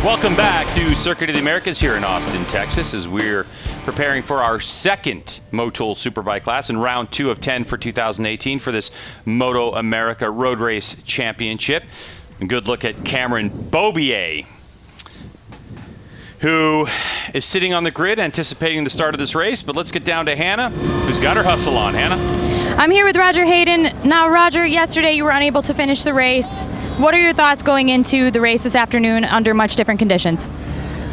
Welcome back to Circuit of the Americas here in Austin, Texas, as we're preparing for our second Motul Superbike class in round 2 of 10 for 2018 for this MotoAmerica Road Race Championship. A good look at Cameron Beaubier, who is sitting on the grid anticipating the start of this race. But let's get down to Hannah, who's got her hustle on. Hannah? I'm here with Roger Hayden. Now, Roger, yesterday you were unable to finish the race. What are your thoughts going into the race this afternoon under much different conditions?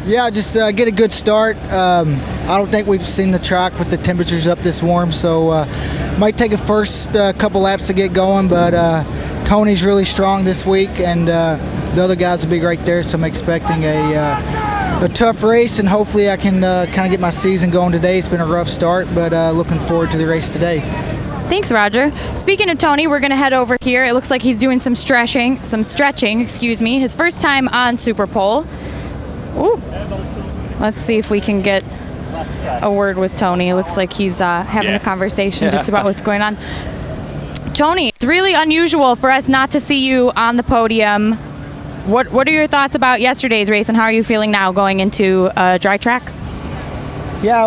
Yeah, just get a good start. I don't think we've seen the track with the temperatures up this warm, so might take a first couple laps to get going, but Tony's really strong this week, and the other guys will be right there, so I'm expecting a tough race, and hopefully I can kind of get my season going today. It's been a rough start, but looking forward to the race today. Thanks, Roger. Speaking of Tony, we're going to head over here. It looks like he's doing some stretching, his first time on Super Pole. Ooh. Let's see if we can get a word with Tony. It looks like he's having a conversation just about what's going on. Tony, it's really unusual for us not to see you on the podium. What are your thoughts about yesterday's race, and how are you feeling now going into a dry track? Yeah,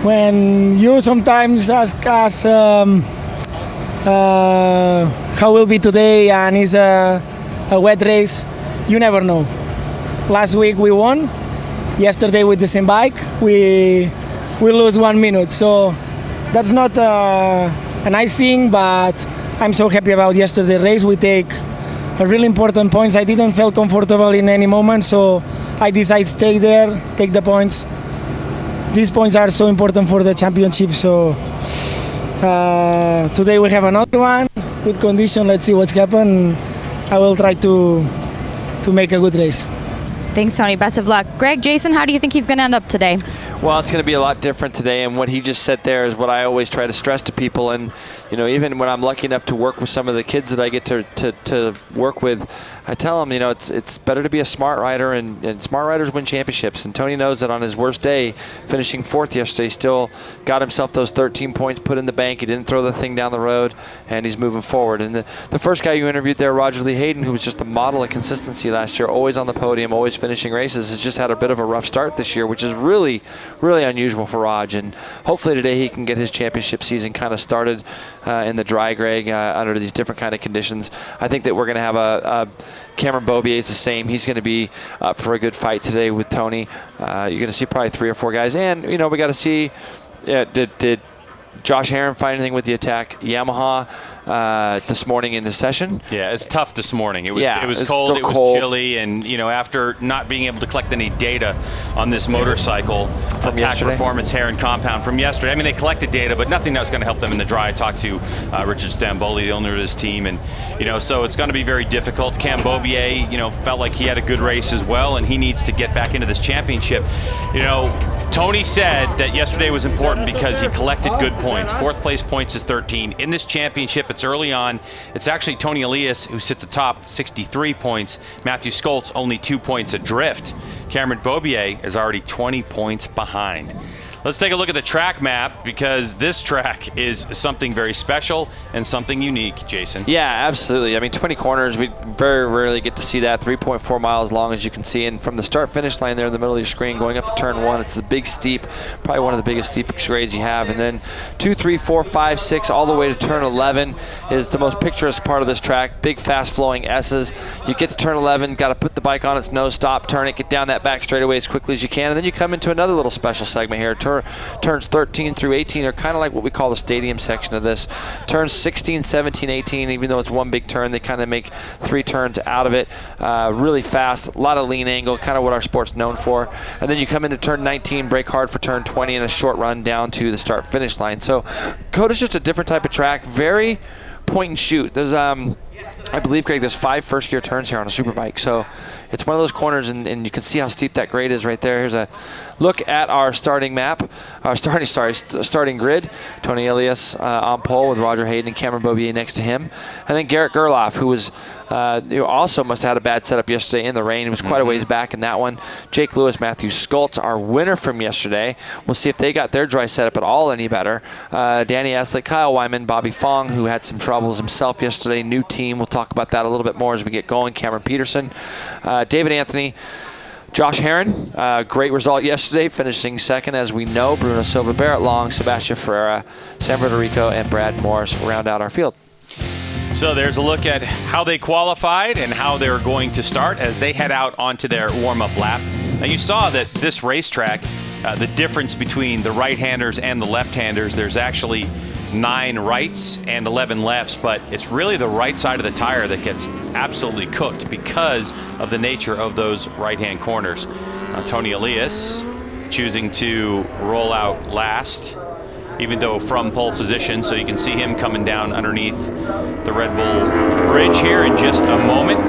when you sometimes ask us how will be today and it's a wet race, you never know. Last week we won. Yesterday with the same bike, we lose 1 minute. So that's not a nice thing, but I'm so happy about yesterday's race. We take a really important points. I didn't feel comfortable in any moment, so I decided to stay there, take the points. These points are so important for the championship, so today we have another one, good condition. Let's see what's happened. I will try to make a good race. Thanks, Tony. Best of luck. Greg, Jason, how do you think he's going to end up today? Well, it's going to be a lot different today, and what he just said there is what I always try to stress to people. And even when I'm lucky enough to work with some of the kids that I get to work with, I tell them, it's better to be a smart rider, and smart riders win championships. And Tony knows that on his worst day, finishing 4th yesterday, still got himself those 13 points put in the bank. He didn't throw the thing down the road, and he's moving forward. And the first guy you interviewed there, Roger Lee Hayden, who was just a model of consistency last year, always on the podium, always finishing races, has just had a bit of a rough start this year, which is really, really unusual for Raj. And hopefully today he can get his championship season kind of started in the dry, Greg, under these different kind of conditions. I think that we're going to have a Cameron Beaubier is the same. He's going to be up for a good fight today with Tony. You're going to see probably 3 or 4 guys. And, we got to see, did Josh Herron find anything with the attack Yamaha this morning in the session? Yeah, it's tough this morning. It was cold, it was chilly, and after not being able to collect any data on this motorcycle from attack yesterday, performance Herron compound from yesterday. I mean, they collected data, but nothing that was going to help them in the dry. I talked to Richard Stamboli, the owner of his team, and so it's going to be very difficult. Cam Beaubier, felt like he had a good race as well, and he needs to get back into this championship. Tony said that yesterday was important because he collected good points. 4th place points is 13. In this championship, it's early on. It's actually Tony Elias who sits atop 63 points. Matthew Skoltz only 2 points adrift. Cameron Beaubier is already 20 points behind. Let's take a look at the track map, because this track is something very special and something unique, Jason. Yeah, absolutely. I mean, 20 corners, we very rarely get to see that. 3.4 miles long, as you can see. And from the start-finish line there in the middle of your screen, going up to turn 1, it's the big steep, probably one of the biggest steep grades you have. And then 2, 3, 4, 5, 6, all the way to turn 11 is the most picturesque part of this track. Big, fast-flowing S's. You get to turn 11, got to put the bike on its nose, stop, turn it, get down that back straightaway as quickly as you can. And then you come into another little special segment here. Turns 13 through 18 are kind of like what we call the stadium section of this. Turns 16, 17, 18, even though it's one big turn, they kind of make 3 turns out of it. Really fast, a lot of lean angle, kind of what our sport's known for. And then you come into turn 19, brake hard for turn 20, and a short run down to the start-finish line. So Coda's just a different type of track, very point and shoot. There's I believe, Greg, there's 5 first-gear turns here on a Superbike. So it's one of those corners, and you can see how steep that grade is right there. Here's a look at our starting map, our starting grid. Tony Elias on pole with Roger Hayden and Cameron Beaubier next to him. And then Garrett Gerloff, who was also must have had a bad setup yesterday in the rain. He was quite a ways back in that one. Jake Lewis, Matthew Skoltz, our winner from yesterday. We'll see if they got their dry setup at all any better. Danny Eslick, Kyle Wyman, Bobby Fong, who had some troubles himself yesterday. New team. team. We'll talk about that a little bit more as we get going. Cameron Peterson, David Anthony, Josh Herron, great result yesterday, finishing second, as we know. Bruno Silva, Barrett Long, Sebastian Ferreira, San Federico, and Brad Morris round out our field. So there's a look at how they qualified and how they're going to start as they head out onto their warm-up lap. Now you saw that this racetrack, the difference between the right-handers and the left-handers, there's actually 9 rights and 11 lefts, but it's really the right side of the tire that gets absolutely cooked because of the nature of those right-hand corners. Tony Elias choosing to roll out last, even though from pole position, so you can see him coming down underneath the Red Bull bridge here in just a moment,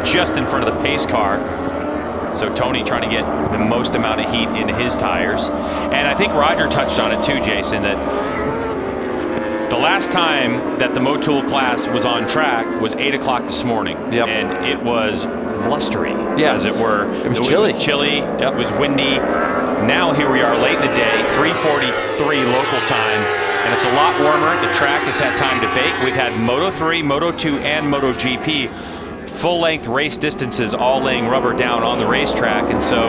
just in front of the pace car. So Tony trying to get the most amount of heat into his tires. And I think Roger touched on it too, Jason, that the last time that the Motul class was on track was 8 o'clock this morning. Yep. And it was blustery, yeah, as it were. It was chilly. Yep. It was windy. Now here we are late in the day, 3:43 local time, and it's a lot warmer. The track has had time to bake. We've had Moto3, Moto2, and MotoGP full-length race distances all laying rubber down on the racetrack, and so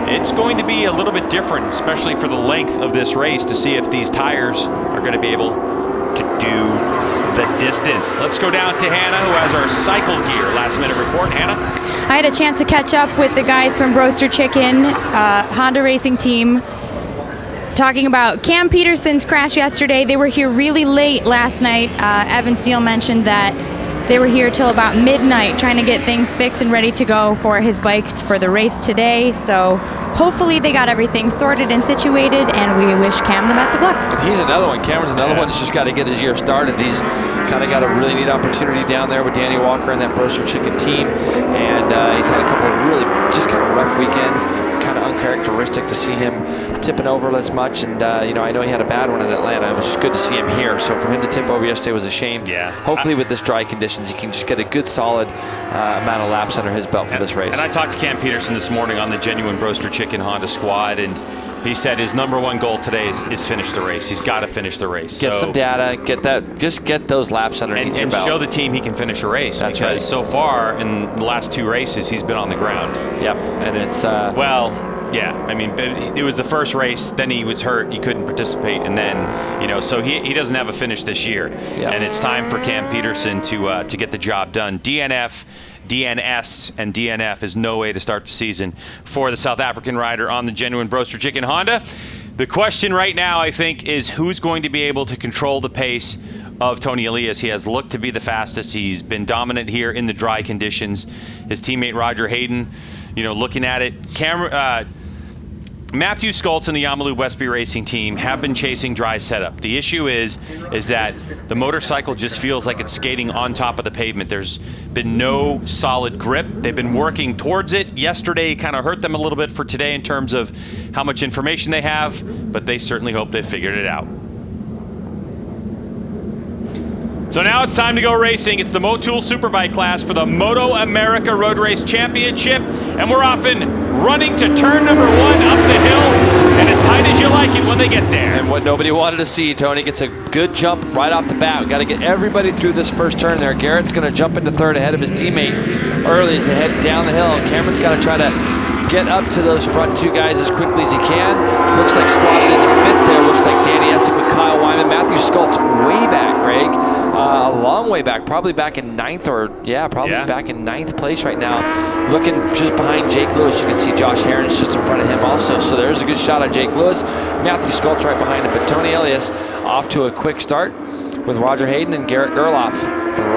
it's going to be a little bit different, especially for the length of this race, to see if these tires are going to be able to do the distance. Let's go down to Hannah, who has our cycle gear last-minute report. Hannah? I had a chance to catch up with the guys from Roaster Chicken, Honda Racing Team, talking about Cam Peterson's crash yesterday. They were here really late last night. Evan Steele mentioned that they were here till about midnight trying to get things fixed and ready to go for his bike for the race today. So hopefully they got everything sorted and situated, and we wish Cam the best of luck. He's another one. Cameron's another one that's just got to get his year started. He's kind of got a really neat opportunity down there with Danny Walker and that Roaster Chicken team. And he's had a couple of really just kind of rough weekends. Kind of uncharacteristic to see him tipping over as much. And, I know he had a bad one in Atlanta. It was just good to see him here. So for him to tip over yesterday was a shame. Yeah. Hopefully with this dry conditions, he can just get a good solid amount of laps under his belt for this race. And I talked to Cam Peterson this morning on the Genuine Roaster Chicken Honda squad, and he said his number one goal today is finish the race. He's got to finish the race. Get some data, just get those laps underneath your belt. And show the team he can finish a race. That's because right. So far in the last 2 races, he's been on the ground. Yep, and it's... Yeah, I mean, it was the first race, then he was hurt, he couldn't participate, and then, so he doesn't have a finish this year. Yep. And it's time for Cam Peterson to get the job done. DNF, DNS, and DNF is no way to start the season for the South African rider on the Genuine Roaster Chicken Honda. The question right now, I think, is who's going to be able to control the pace of Tony Elias. He has looked to be the fastest. He's been dominant here in the dry conditions. His teammate Roger Hayden, looking at it. Matthew Skoltz and the Yamalu Westby Racing Team have been chasing dry setup. The issue is that the motorcycle just feels like it's skating on top of the pavement. There's been no solid grip. They've been working towards it. Yesterday kind of hurt them a little bit for today in terms of how much information they have, but they certainly hope they've figured it out. So now it's time to go racing. It's the Motul Superbike class for the MotoAmerica Road Race Championship, and we're off and running to turn number 1 up the hill, and as tight as you like it when they get there. And what nobody wanted to see, Tony gets a good jump right off the bat. We've got to get everybody through this first turn there. Garrett's going to jump into third ahead of his teammate early as they head down the hill. Cameron's got to try to get up to those front 2 guys as quickly as he can. Looks like slotted into 5th there. Looks like Danny Essick with Kyle Wyman. Matthew Skoltz way back, Greg. A long way back, probably back in 9th back in 9th place right now. Looking just behind Jake Lewis, you can see Josh Herron is just in front of him also. So there's a good shot at Jake Lewis. Matthew Skoltz right behind him, but Tony Elias off to a quick start with Roger Hayden and Garrett Gerloff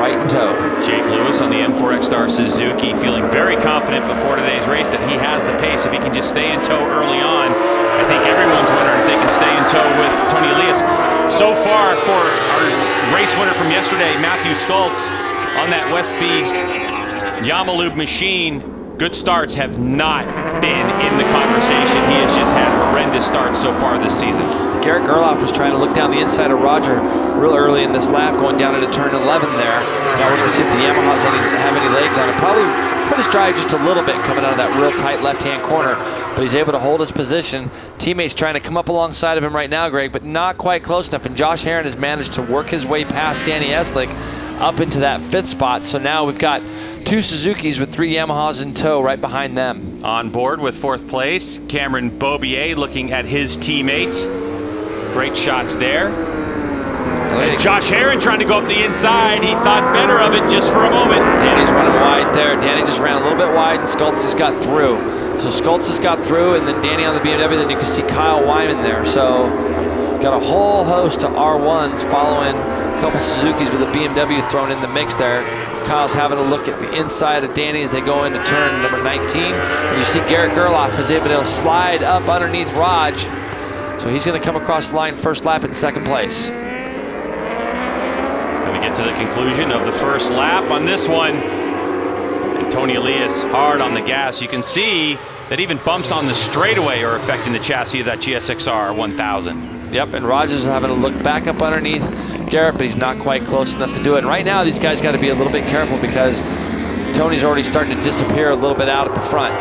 right in tow. Jake Lewis on the M4 XStar Suzuki feeling very confident before today's race that he has the pace if he can just stay in tow early on. I think everyone's wondering if they can stay in tow with Tony Elias. So far for our race winner from yesterday, Matthew Skoltz on that Westby Yamalu machine, good starts have not been in the conversation. He has just had horrendous starts so far this season. Garrett Gerloff was trying to look down the inside of Roger real early in this lap, going down into turn 11 there. Now we're going to see if the Yamahas have any legs on it. Probably hurt his drive just a little bit coming out of that real tight left-hand corner, but he's able to hold his position. Teammates trying to come up alongside of him right now, Greg, but not quite close enough, and Josh Herron has managed to work his way past Danny Eslick up into that 5th spot. So now we've got 2 Suzukis with 3 Yamahas in tow right behind them. On board with 4th place, Cameron Beaubier looking at his teammate. Great shots there. And Josh Herron trying to go up the inside. He thought better of it just for a moment. Danny's running wide there. Danny just ran a little bit wide, and Schultz has got through. So Schultz has got through, and then Danny on the BMW, then you can see Kyle Wyman there. So got a whole host of R1s following a couple Suzukis with a BMW thrown in the mix there. Kyle's having a look at the inside of Danny as they go into turn number 19. And you see Garrett Gerloff is able to slide up underneath Raj. So he's going to come across the line first lap in 2nd place. Going to get to the conclusion of the first lap on this one. And Tony Elias hard on the gas. You can see that even bumps on the straightaway are affecting the chassis of that GSXR 1000. Yep, and Raj is having to look back up underneath Garrett, but he's not quite close enough to do it. And right now, these guys got to be a little bit careful because Tony's already starting to disappear a little bit out at the front.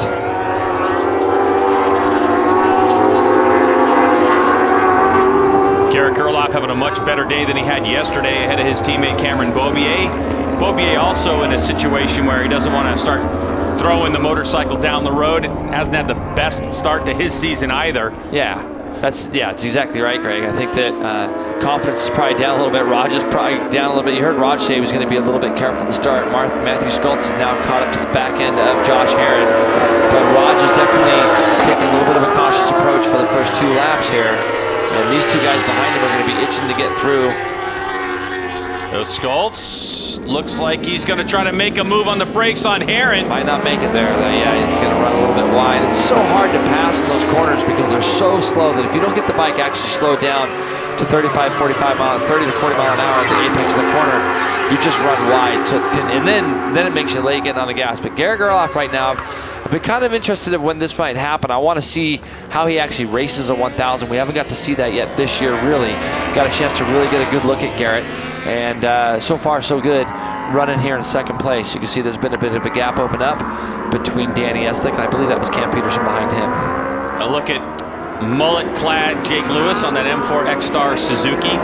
Garrett Gerloff having a much better day than he had yesterday ahead of his teammate Cameron Beaubier. Beaubier also in a situation where he doesn't want to start throwing the motorcycle down the road. Hasn't had the best start to his season either. Yeah. That's exactly right, Greg. I think that confidence is probably down a little bit. Raj is probably down a little bit. You heard Raj say he was going to be a little bit careful to start. Matthew Schultz is now caught up to the back end of Josh Herron. But Raj is definitely taking a little bit of a cautious approach for the first 2 laps here. And these 2 guys behind him are going to be itching to get through. So Schultz looks like he's going to try to make a move on the brakes on Herron. Might not make it there. Yeah, he's going to run a little bit wide. It's so hard to pass in those corners because they're so slow that if you don't get the bike actually slowed down to 35, 45 mile, 30 to 40 mile an hour at the apex of the corner, you just run wide. So it can, and then it makes you late getting on the gas. But Garrett Gerloff right now, I've been kind of interested in when this might happen. I want to see how he actually races a 1000. We haven't got to see that yet this year, really. Got a chance to really get a good look at Garrett. And so far, so good. Running here in 2nd place. You can see there's been a bit of a gap open up between Danny Eslick, and I believe that was Cam Peterson behind him. A look at mullet-clad Jake Lewis on that M4 X-Star Suzuki.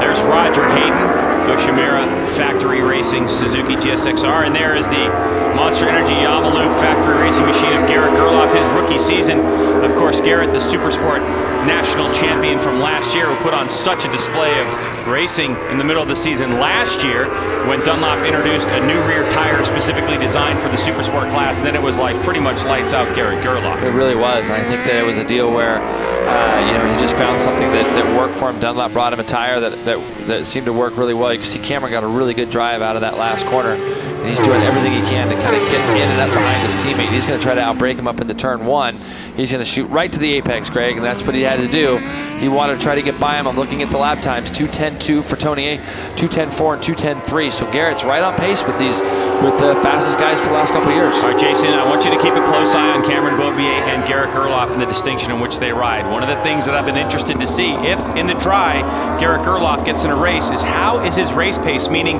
There's Roger Hayden, Yoshimura Factory Racing Suzuki GSXR, and there is the Monster Energy Yamalu Factory Racing machine of Garrett Gerloff, his rookie season. Of course, Garrett, the Supersport national champion from last year, who put on such a display of racing in the middle of the season last year when Dunlop introduced a new rear tire specifically designed for the Supersport class, and then it was like pretty much lights out Garrett Gerloff. It really was. I think that it was a deal where he just found something that worked for him. Dunlop brought him a tire that seemed to work really well. You can see Cameron got a really good drive out of that last corner, and he's doing everything he can to kind of get in and up behind his teammate. He's going to try to outbrake him up into turn 1. He's going to shoot right to the apex, Greg, and that's what he had to do. He wanted to try to get by him. I'm looking at the lap times: 2:10.2 for Tony A, 2:10.4, and 2:10.3. So Garrett's right on pace with the fastest guys for the last couple of years. All right, Jason, I want you to keep a close eye on Cameron Beaubier and Garrett Gerloff and the distinction in which they ride. One of the things that I've been interested to see, if in the dry Garrett Gerloff gets in a race, is how is his race pace, meaning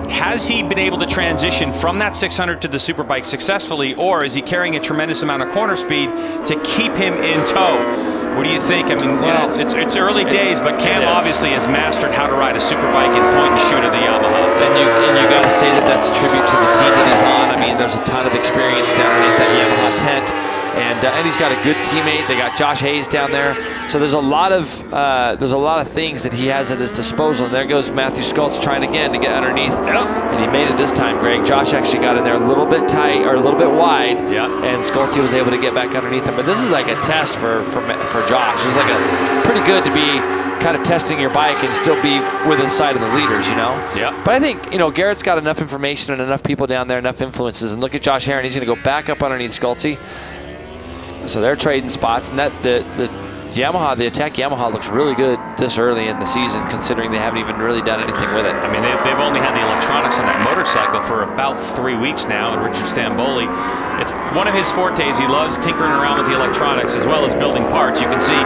has he been able to transition from that 600 to the Superbike successfully, or is he carrying a tremendous amount of corner speed to keep him in tow? What do you think? I mean, it's early days, but Cam obviously has mastered how to ride a Superbike and point and shoot at the Yamaha. And you got to say that that's a tribute to the team that he's on. I mean, there's a ton of experience down underneath that Yamaha tent. And he's got a good teammate. They got Josh Hayes down there. So there's a lot of things that he has at his disposal. And there goes Matthew Schultz trying again to get underneath. And he made it this time, Greg. Josh actually got in there a little bit tight, or a little bit wide. Yeah. And Schultz was able to get back underneath him. But this is like a test for Josh. It's like pretty good to be kind of testing your bike and still be within sight of the leaders, you know? Yeah. But I think, Garrett's got enough information and enough people down there, enough influences. And look at Josh Herron. He's going to go back up underneath Schultz. So they're trading spots, and that the Yamaha, the Attack Yamaha, looks really good this early in the season, considering they haven't even really done anything with it. I mean, they've only had the electronics on that motorcycle for about 3 weeks now, and Richard Stamboli, it's one of his fortes. He loves tinkering around with the electronics as well as building parts. You can see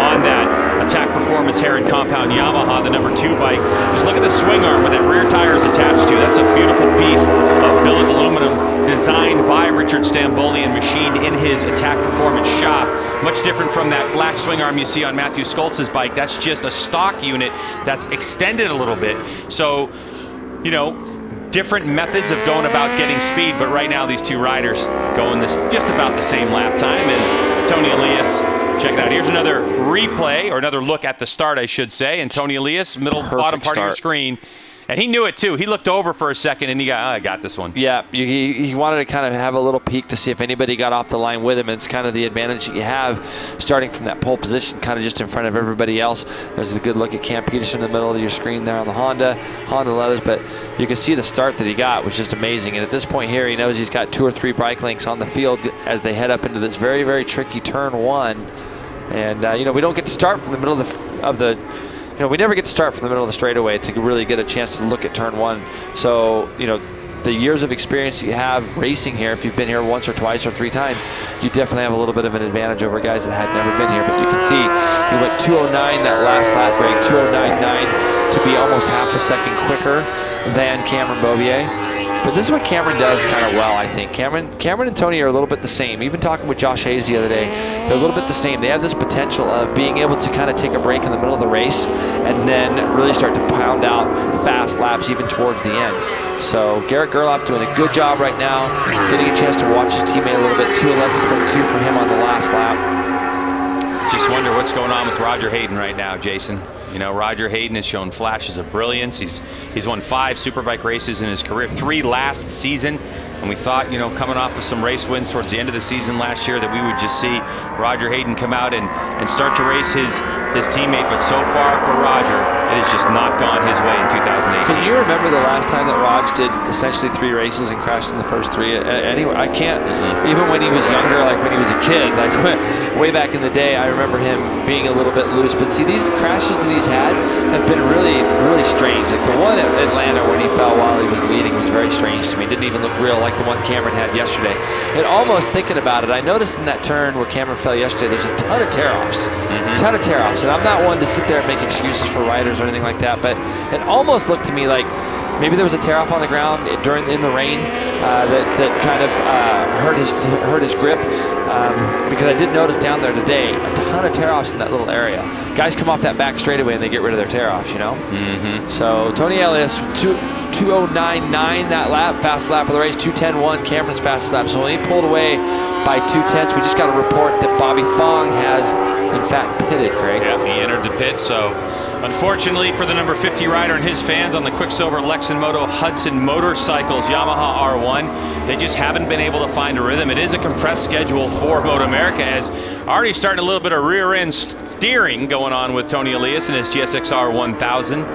on that Attack Performance Heron Compound Yamaha, the number 2 bike, just look at the swing arm where that rear tire is attached to. That's a beautiful piece of billet aluminum designed by Richard Stamboli and machined in his Attack Performance shop. Much different from that black swing arm you see on Matthew Schultz's bike. That's just a stock unit that's extended a little bit. So you know, different methods of going about getting speed, but right now these two riders going this just about the same lap time as Tony Elias. Check it out. Here's another replay, or another look at the start, I should say. And Tony Elias, bottom part of your screen. And he knew it, too. He looked over for a second, and he got, I got this one. Yeah, he wanted to kind of have a little peek to see if anybody got off the line with him. And it's kind of the advantage that you have starting from that pole position, kind of just in front of everybody else. There's a good look at Cam Peterson in the middle of your screen there on the Honda leathers. But you can see the start that he got was just amazing. And at this point here, he knows he's got 2 or 3 bike links on the field as they head up into this very, very tricky turn 1. And, you know, we don't get to start from the middle of the you know, we never get to start from the middle of the straightaway to really get a chance to look at turn 1. So, you know, the years of experience you have racing here, if you've been here once or twice or 3 times, you definitely have a little bit of an advantage over guys that had never been here. But you can see he went 2:09 that last lap, Greg, 2:09.9 to be almost half a second quicker than Cameron Beaubier. But this is what Cameron does kind of well, I think. Cameron and Tony are a little bit the same. Even talking with Josh Hayes the other day, they're a little bit the same. They have this potential of being able to kind of take a break in the middle of the race and then really start to pound out fast laps even towards the end. So Garrett Gerloff doing a good job right now, getting a chance to watch his teammate a little bit. 2:11.2 for him on the last lap. Just wonder what's going on with Roger Hayden right now, Jason. You know, Roger Hayden has shown flashes of brilliance. He's won 5 Superbike races in his career, 3 last season. And we thought, you know, coming off of some race wins towards the end of the season last year that we would just see Roger Hayden come out and start to race his teammate. But so far for Roger, it has just not gone his way in 2018. Can you remember the last time that Raj did essentially 3 races and crashed in the first 3? Anyway, I can't. Even when he was younger, like when he was a kid, like way back in the day, I remember him being a little bit loose. But see, these crashes that he's had have been really, really strange. Like the one at Atlanta when he fell while he was leading was very strange to me. It didn't even look real like the one Cameron had yesterday. And almost thinking about it, I noticed in that turn where Cameron fell yesterday, there's a ton of tear-offs. Ton of tear-offs. And I'm not one to sit there and make excuses for riders or anything like that, but it almost looked to me like maybe there was a tear-off on the ground in the rain that kind of hurt his grip. Because I did notice down there today a ton of tear-offs in that little area. Guys come off that back straightaway and they get rid of their tear-offs, you know? So Tony Elias, 2:09.9 that lap, fast lap of the race, 2:10.1, Cameron's fastest lap. So when he pulled away by 2/10, we just got a report that Bobby Fong has, in fact, pitted, Craig. Yeah, he entered the pit, so unfortunately for the number 50 rider and his fans on the Quicksilver Lexan Moto Hudson Motorcycles Yamaha R1, they just haven't been able to find a rhythm. It is a compressed schedule for MotoAmerica, as already starting a little bit of rear end steering going on with Tony Elias and his GSX-R 1000.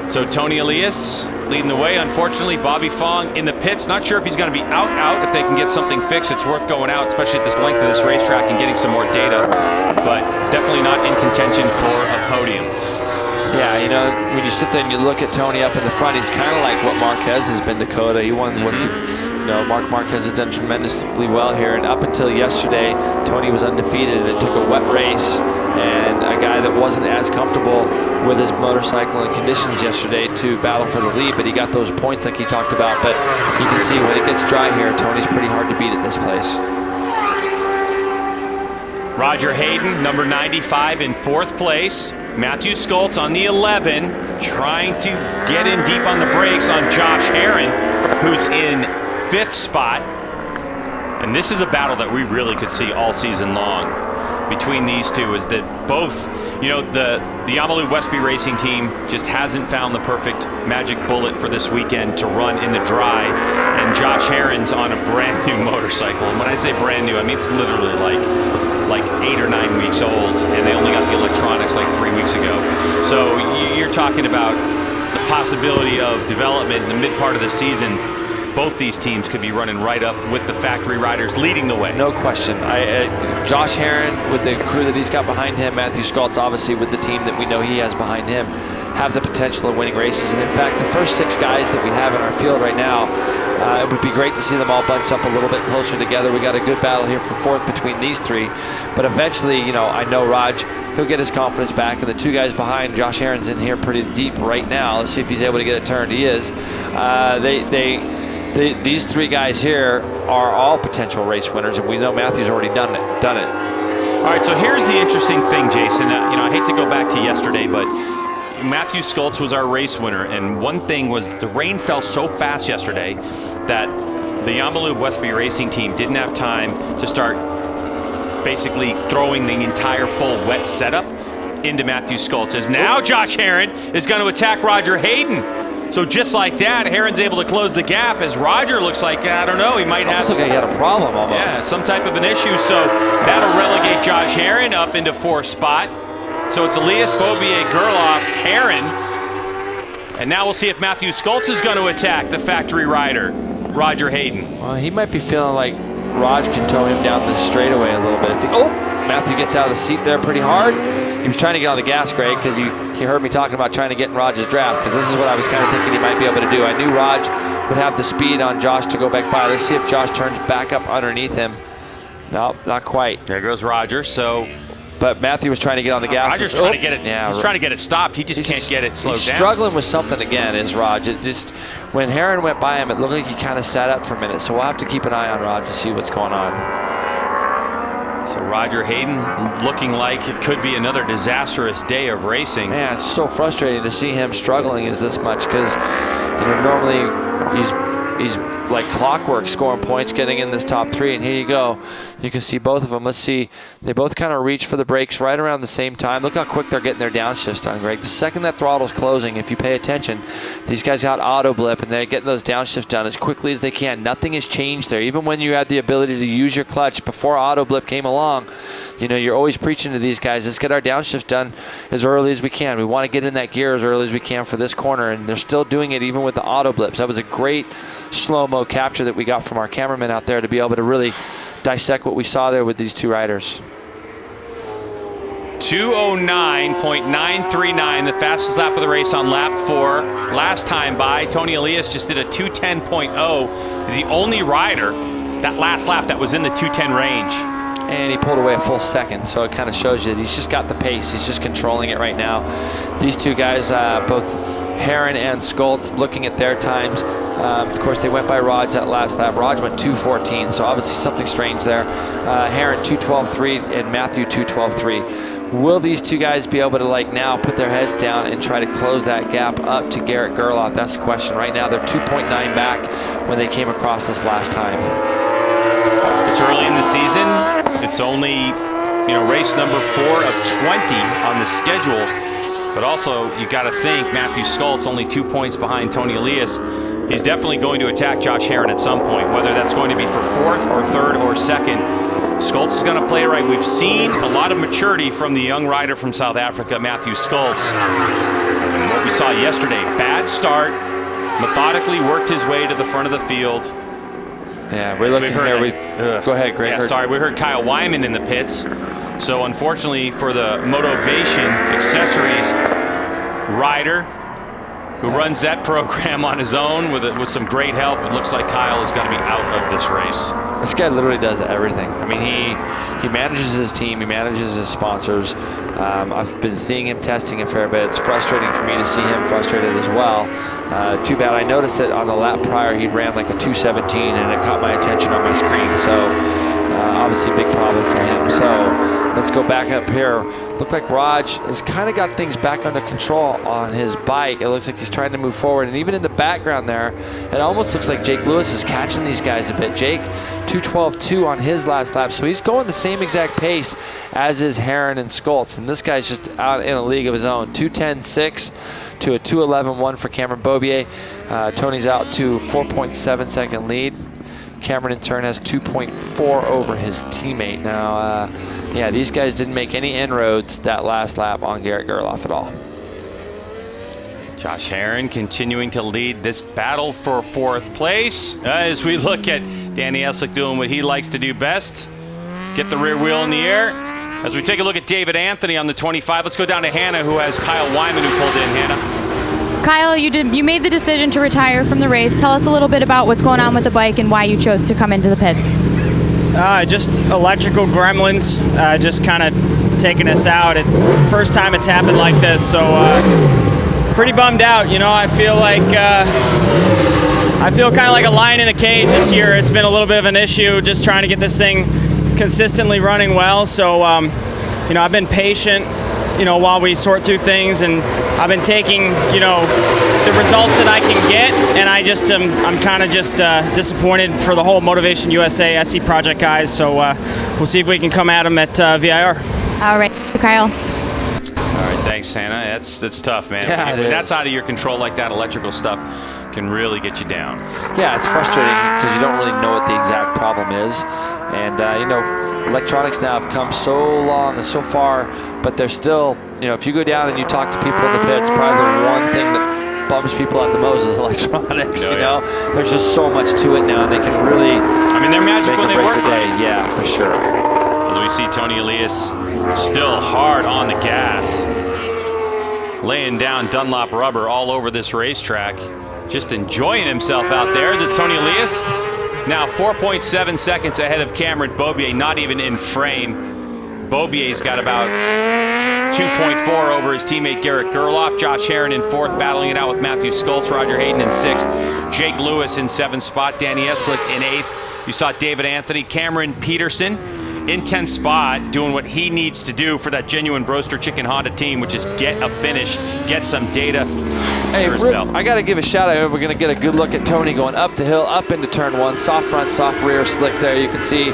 So Tony Elias leading the way. Unfortunately, Bobby Fong in the pits. Not sure if he's going to be out. If they can get something fixed, it's worth going out, especially at this length of this racetrack and getting some more data. But definitely not in contention for a podium. Yeah, you know, when you sit there and you look at Tony up in the front, he's kind of like what Marquez has been, Dakota. He won Marc Marquez has done tremendously well here, and up until yesterday, Tony was undefeated, and it took a wet race and a guy that wasn't as comfortable with his motorcycle and conditions yesterday to battle for the lead, but he got those points like he talked about. But you can see when it gets dry here, Tony's pretty hard to beat at this place. Roger Hayden, number 95 in 4th place. Matthew Skoltz on the 11, trying to get in deep on the brakes on Josh Herron, who's in 5th spot. And this is a battle that we really could see all season long between these two, is that both, you know, the Yamalu Westby Racing team just hasn't found the perfect magic bullet for this weekend to run in the dry, and Josh Herron's on a brand new motorcycle. And when I say brand new, I mean it's literally like 8 or 9 weeks old, and they only got the electronics like 3 weeks ago. So you're talking about the possibility of development in the mid part of the season. Both these teams could be running right up with the factory riders leading the way. No question. Josh Herron, with the crew that he's got behind him, Matthew Skoltz, obviously with the team that we know he has behind him, have the potential of winning races. And in fact, the first 6 guys that we have in our field right now, it would be great to see them all bunched up a little bit closer together. We got a good battle here for 4th between these 3. But eventually, you know, I know Raj, he'll get his confidence back. And the 2 guys behind, Josh Herron's in here pretty deep right now. Let's see if he's able to get it turned. He is. These 3 guys here are all potential race winners, and we know Matthew's already done it. All right, so here's the interesting thing, Jason. You know, I hate to go back to yesterday, but Matthew Schultz was our race winner, and one thing was the rain fell so fast yesterday that the Yamalube Westby Racing team didn't have time to start basically throwing the entire full wet setup into Matthew Schultz. As now Josh Herron is going to attack Roger Hayden. So just like that, Herron's able to close the gap as Roger looks like, I don't know, he might have... Looks like he had a problem almost. Yeah, some type of an issue. So that'll relegate Josh Herron up into 4th spot. So it's Elias, Bobier, Gerloff, Herron. And now we'll see if Matthew Schultz is going to attack the factory rider, Roger Hayden. Well, he might be feeling like Raj can tow him down the straightaway a little bit. Oh, Matthew gets out of the seat there pretty hard. He was trying to get on the gas, Greg, because he heard me talking about trying to get in Raj's draft, because this is what I was kind of thinking he might be able to do. I knew Raj would have the speed on Josh to go back by. Let's see if Josh turns back up underneath him. No, not quite. There goes Roger. But Matthew was trying to get on the gas. Roger's trying to get it. Yeah, he's trying to get it stopped. He just can't get it slowed down. He's struggling with something again, is Raj. It just, when Herron went by him, it looked like he kind of sat up for a minute. So we'll have to keep an eye on Raj to see what's going on. So Roger Hayden looking like it could be another disastrous day of racing. Man, it's so frustrating to see him struggling as this much, because normally he's like clockwork scoring points, getting in this top 3, and here you go. You can see both of them. Let's see. They both kind of reach for the brakes right around the same time. Look how quick they're getting their downshifts done, Greg. The second that throttle's closing, if you pay attention, these guys got auto blip, and they're getting those downshifts done as quickly as they can. Nothing has changed there. Even when you had the ability to use your clutch before auto blip came along, you're always preaching to these guys, let's get our downshifts done as early as we can. We want to get in that gear as early as we can for this corner, and they're still doing it even with the auto blips. That was a great slow-mo capture that we got from our cameraman out there to be able to really dissect what we saw there with these two riders. 2:09.939, the fastest lap of the race on lap 4. Last time by, Tony Elias just did a 2:10.0. The only rider that last lap that was in the 2:10 range. And he pulled away a full second, so it kind of shows you that he's just got the pace. He's just controlling it right now. These two guys, both Herron and Schultz, looking at their times. Of course, they went by Raj that last lap. Raj went 2:14, so obviously something strange there. Herron 2:12.3 and Matthew 2:12.3. Will these two guys be able to now put their heads down and try to close that gap up to Garrett Gerloff? That's the question. Right now, they're 2.9 back when they came across this last time. It's early in the season. It's only, race number 4 of 20 on the schedule. But also, you got to think Matthew Schultz only 2 points behind Tony Elias. He's definitely going to attack Josh Herron at some point, whether that's going to be for 4th or 3rd or 2nd. Schultz is going to play it right. We've seen a lot of maturity from the young rider from South Africa, Matthew Schultz. And what we saw yesterday, bad start, methodically worked his way to the front of the field. Yeah, we're looking here. Go ahead, Greg. Yeah, sorry, we heard Kyle Wyman in the pits. So unfortunately for the Motivation Accessories rider, who runs that program on his own with some great help, it looks like Kyle is going to be out of this race. This guy literally does everything. I mean, he manages his team, he manages his sponsors. I've been seeing him testing a fair bit. It's frustrating for me to see him frustrated as well. Too bad. I noticed that on the lap prior he ran like a 2:17, and it caught my attention on my screen. So obviously a big problem for him. So let's go back up here. Look like Raj has kind of got things back under control on his bike. It looks like he's trying to move forward. And even in the background there, it almost looks like Jake Lewis is catching these guys a bit. Jake, 2:12.2 on his last lap. So he's going the same exact pace as is Herron and Schultz. And this guy's just out in a league of his own. 2:10.6 to a 2:11.1 for Cameron Bobier. Tony's out to 4.7 second lead. Cameron in turn has 2.4 over his teammate. Now, yeah, these guys didn't make any inroads that last lap on Garrett Gerloff at all. Josh Herron continuing to lead this battle for 4th place as we look at Danny Eslick doing what he likes to do best, get the rear wheel in the air. As we take a look at David Anthony on the 25, let's go down to Hannah, who has Kyle Wyman, who pulled in. Hannah. Kyle, you made the decision to retire from the race. Tell us a little bit about what's going on with the bike and why you chose to come into the pits. Just electrical gremlins, just kind of taking us out. First time it's happened like this, so pretty bummed out. I feel like kind of like a lion in a cage this year. It's been a little bit of an issue just trying to get this thing consistently running well. So I've been patient, while we sort through things, and I've been taking, the results that I can get, and I'm kind of just disappointed for the whole Motivation USA SC Project guys. So we'll see if we can come at them at VIR. All right, Kyle. All right, thanks, Hannah. That's tough, man. Yeah, when that's out of your control like that, electrical stuff can really get you down. Yeah, it's frustrating because you don't really know what the exact problem is. And, electronics now have come so long and so far, but they're still, if you go down and you talk to people in the pits, probably the one thing that bums people out the most is electronics, There's just so much to it now, and they can really they're magic when they work the day. Yeah, for sure. As we see Tony Elias still hard on the gas, laying down Dunlop rubber all over this racetrack, just enjoying himself out there. Is it Tony Elias? Now 4.7 seconds ahead of Cameron Beaubier, not even in frame. Beaubier's got about 2.4 over his teammate Garrett Gerloff. Josh Herron in fourth, battling it out with Matthew Skoltz. Roger Hayden in sixth. Jake Lewis in seventh spot. Danny Eslick in eighth. You saw David Anthony. Cameron Peterson in 10th spot, doing what he needs to do for that genuine Broster Chicken Honda team, which is get a finish, get some data. Hey, Rick, I got to give a shout out. We're going to get a good look at Tony going up the hill, up into turn one. Soft front, soft rear slick there. You can see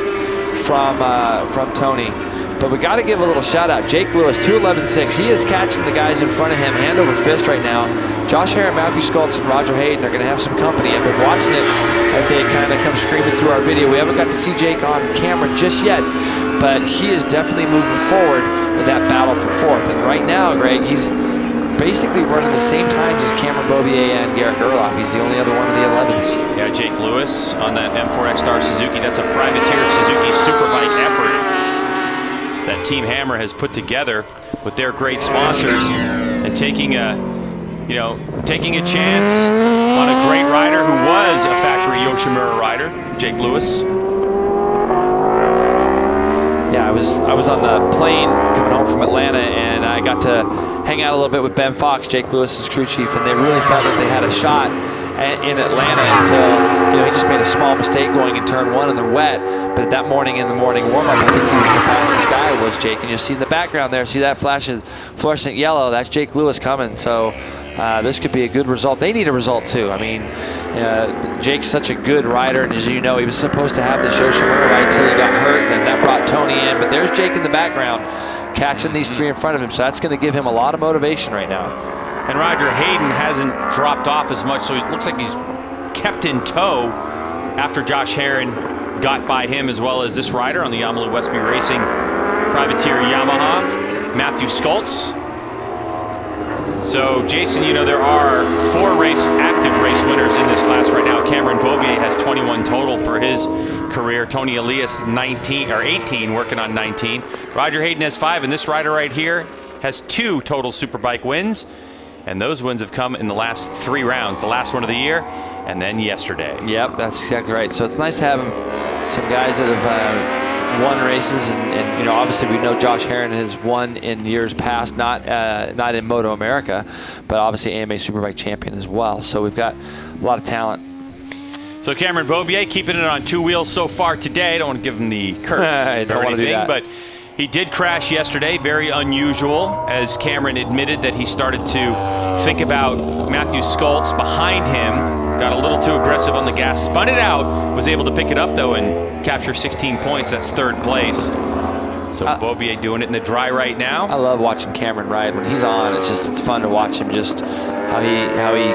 from Tony. But we got to give a little shout out. Jake Lewis, 2:11.6. He is catching the guys in front of him hand over fist right now. Josh Herron, Matthew Skoltz, and Roger Hayden are going to have some company. I've been watching it as they kind of come screaming through our video. We haven't got to see Jake on camera just yet, but he is definitely moving forward in that battle for fourth. And right now, Greg, he's basically running the same times as Cameron Beaubier and Garrett Gerloff. He's the only other one in the 11s. Yeah, Jake Lewis on that M4 X-Star Suzuki. That's a privateer Suzuki Superbike effort that Team Hammer has put together with their great sponsors, and taking a chance on a great rider who was a factory Yoshimura rider, Jake Lewis. Yeah, I was on the plane coming home from Atlanta, and I got to hang out a little bit with Ben Fox, Jake Lewis's crew chief, and they really felt that they had a shot in Atlanta until he just made a small mistake going in turn one and they're wet. But that morning in the morning warm-up, I think he was the fastest guy, was Jake. And you'll see in the background there, see that flash of fluorescent yellow, that's Jake Lewis coming. So this could be a good result. They need a result too. I mean, Jake's such a good rider, and as you know, he was supposed to have the Yoshimura ride until he got hurt, and then that brought Tony in. But there's Jake in the background catching these three in front of him, so that's going to give him a lot of motivation right now. And Roger Hayden hasn't dropped off as much, so it looks like he's kept in tow after Josh Herron got by him, as well as this rider on the Yamaha Westby Racing Privateer Yamaha, Matthew Skoltz. So, Jason, there are 4 active race winners in this class right now. Cameron Beaubier has 21 total for his career. Tony Elias 18, working on 19. Roger Hayden has 5, and this rider right here has 2 total Superbike wins. And those wins have come in the last 3 rounds, the last one of the year, and then yesterday. Yep, that's exactly right. So it's nice to have some guys that have won races, and obviously we know Josh Herron has won in years past, not in MotoAmerica, but obviously AMA Superbike champion as well. So we've got a lot of talent. So Cameron Beaubier keeping it on 2 wheels so far today. I don't want to give him the curve or anything, but he did crash yesterday, very unusual, as Cameron admitted that he started to think about Matthew Skoltz behind him, got a little too aggressive on the gas, spun it out, was able to pick it up though and capture 16 points. That's 3rd place. So Beaubier doing it in the dry right now. I love watching Cameron ride. When he's on, it's fun to watch him, just how he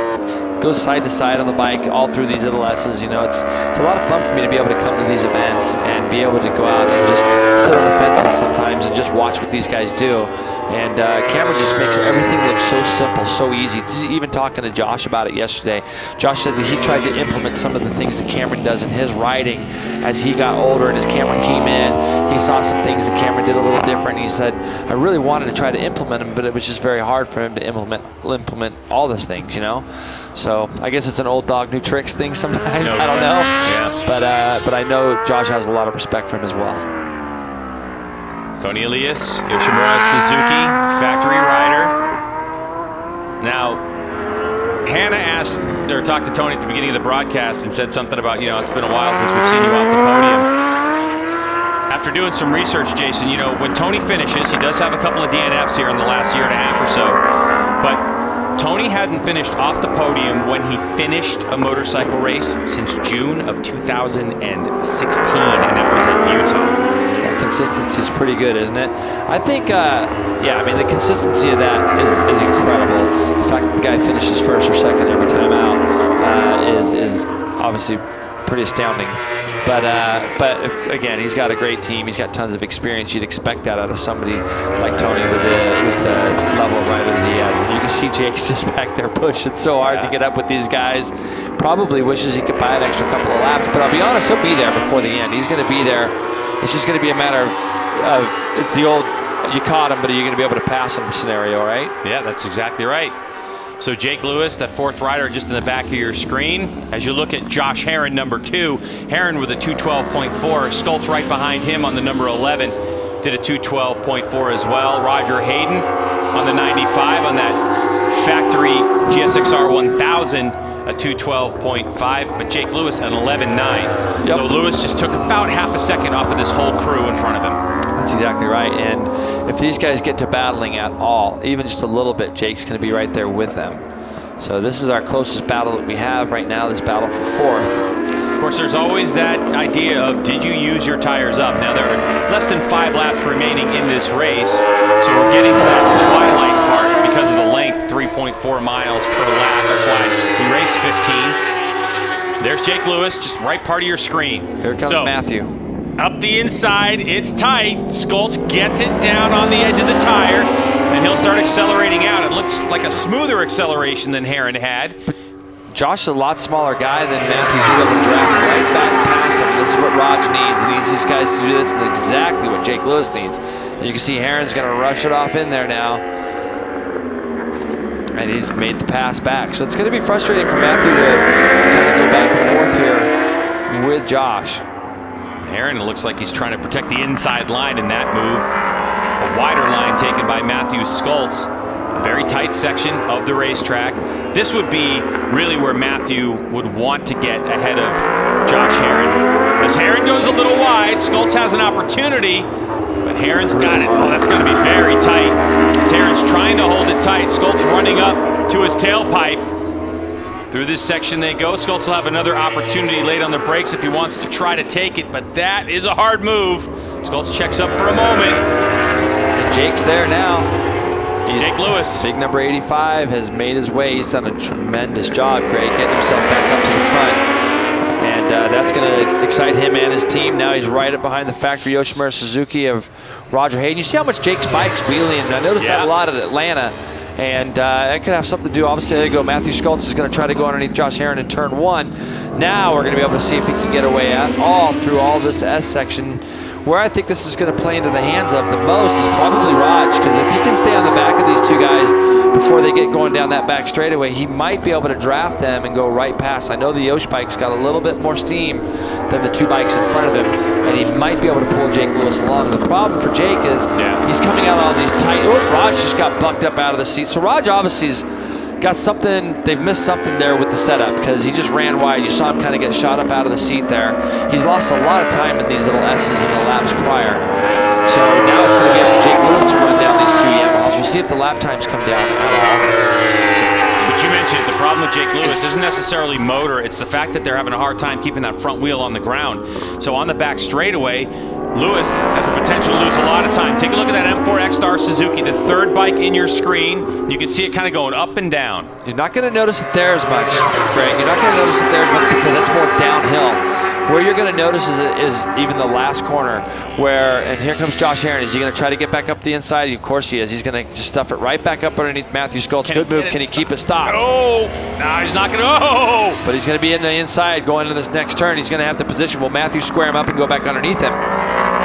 goes side to side on the bike all through these little S's. It's a lot of fun for me to be able to come to these events and be able to go out and just sit on the fences sometimes and just watch what these guys do. And Cameron just makes everything look so simple, so easy. Even talking to Josh about it yesterday, Josh said that he tried to implement some of the things that Cameron does in his riding as he got older, and as Cameron came in, he saw some things that Cameron did a little different. He said, I really wanted to try to implement them, but it was just very hard for him to implement all those things, So I guess it's an old dog, new tricks thing sometimes. I don't know. Yeah. But I know Josh has a lot of respect for him as well. Tony Elias, Yoshimura Suzuki, factory rider. Now, Hannah talked to Tony at the beginning of the broadcast and said something about, it's been a while since we've seen you off the podium. after doing some research, Jason, you know, when Tony finishes, he does have a couple of DNFs here in the last year and a half or so, but Tony hadn't finished off the podium when he finished a motorcycle race since June of 2016, and that was in Utah. Consistency is pretty good, isn't it? I think, yeah, I mean, the consistency of that is incredible. The fact that the guy finishes first or second every time out is obviously pretty astounding. But again, he's got a great team. He's got tons of experience. You'd expect that out of somebody like Tony with the level of rider that he has. And you can see Jake's just back there pushing so hard to get up with these guys. Probably wishes he could buy an extra couple of laps. But I'll be honest, he'll be there before the end. He's going to be there. It's just going to be a matter of it's the old you caught him, but are you going to be able to pass him scenario, right? Yeah, that's exactly right. So Jake Lewis, that fourth rider just in the back of your screen. As you look at Josh Herron, number 2. Herron with a 212.4. Skoltz right behind him on the number 11. Did a 212.4 as well. Roger Hayden on the 95 on that factory GSXR 1000. A 212.5, but Jake Lewis an 11.9. Yep. So Lewis just took about half a second off of this whole crew in front of him. That's exactly right. And if these guys get to battling at all, even just a little bit, Jake's going to be right there with them. So this is our closest battle that we have right now, this battle for fourth. Of course, there's always that idea of, did you use your tires up? Now, there are less than 5 laps remaining in this race, so we're getting to that twilight part because of the length, 3.4 miles per lap. That's why we race 15. There's Jake Lewis, just right part of your screen. Here comes Matthew. Up the inside, it's tight. Skoltz gets it down on the edge of the tire, and he'll start accelerating out. It looks like a smoother acceleration than Herron had. Josh is a lot smaller guy than Matthews. He's able to draft right back past him. This is what Raj needs. He needs these guys to do this, and that's exactly what Jake Lewis needs. And you can see Herron's going to rush it off in there now. And he's made the pass back. So it's going to be frustrating for Matthew to kind of go back and forth here with Josh. Herron, it looks like he's trying to protect the inside line in that move. A wider line taken by Matthew Skoltz. A very tight section of the racetrack. This would be really where Matthew would want to get ahead of Josh Herron. As Herron goes a little wide, Skoltz has an opportunity, but Herron's got it. Oh, that's going to be very tight. As Herron's trying to hold it tight, Skoltz running up to his tailpipe. Through this section they go. Skoltz will have another opportunity late on the brakes if he wants to try to take it, but that is a hard move. Skoltz checks up for a moment. And Jake's there now. Jake Lewis. Big number 85 has made his way. He's done a tremendous job, Greg, getting himself back up to the front. And that's going to excite him and his team. Now he's right up behind the factory Yoshimura Suzuki of Roger Hayden. You see how much Jake's bike's wheeling? I noticed that a lot at Atlanta. And it could have something to do. Obviously, there you go. Matthew Skoltz is going to try to go underneath Josh Herron in turn 1. Now we're going to be able to see if he can get away at all through all this S section. Where I think this is going to play into the hands of the most is probably Raj, because if he can stay on the back of these two guys before they get going down that back straightaway, he might be able to draft them and go right past. I know the Yosh bike's got a little bit more steam than the 2 bikes in front of him, and he might be able to pull Jake Lewis along. The problem for Jake is he's coming out on these tight. Oh, Raj just got bucked up out of the seat. So Raj obviously's got something, they've missed something there with the setup, because he just ran wide. You saw him kind of get shot up out of the seat there. He's lost a lot of time in these little S's in the laps prior. So now it's going to be up to Jake Lewis to run down these 2 Yamahas. We'll see if the lap times come down at all. But you mentioned the problem with Jake Lewis isn't necessarily motor, it's the fact that they're having a hard time keeping that front wheel on the ground. So on the back straightaway, Lewis has the potential to lose a lot of time. Take a look at that M4 X-Star Suzuki, the 3rd bike in your screen. You can see it kind of going up and down. You're not going to notice it there as much, Greg. You're not going to notice it there as much because that's more downhill. Where you're going to notice is even the last corner where, and here comes Josh Herron. Is he going to try to get back up the inside? Of course he is. He's going to just stuff it right back up underneath Matthew Skoltz. Good move. Can he keep it stopped? Oh, no, he's not going to. Oh! But he's going to be in the inside going into this next turn. He's going to have to position. Will Matthew square him up and go back underneath him?